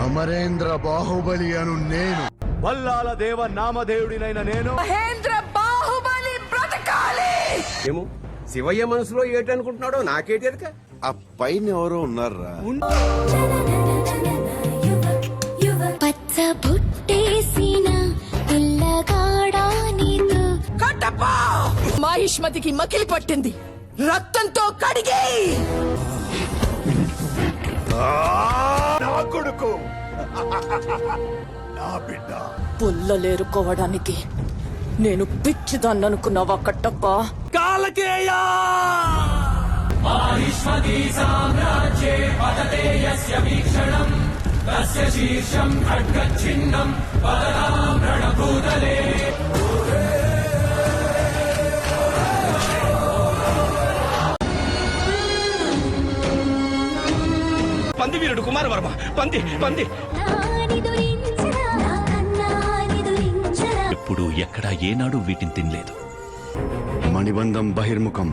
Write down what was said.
అమరేంద్ర బాహుబలి అను నేను, వల్లాల దేవ నామదేవుడినైన నేను మహేంద్ర బాహుబలి బ్రతకాలి. ఏమో శివయ్య మనసులో ఏటనుకుంటున్నాడో నాకేటెరక. ఆ పైన ఎవరో ఉన్నారా? పచ్చ బుట్టేసిన పిల్లగాడా నీతో కట్టప్పా మాహిష్మతికి మకిలి పట్టింది, రక్తంతో కడిగే. నా కొడుకు నా బిడ్డ. పుల్లలేరుకోవడానికి నేను పిచ్చిదాన్ననుకున్నావా కట్టప్ప? కాలకేయ పంది వీరుడు కుమారవర్మ. పంది పంది ఎప్పుడు ఎక్కడా ఏనాడు వీటిని తినలేదు. మణిబంధం బహిర్ముఖం.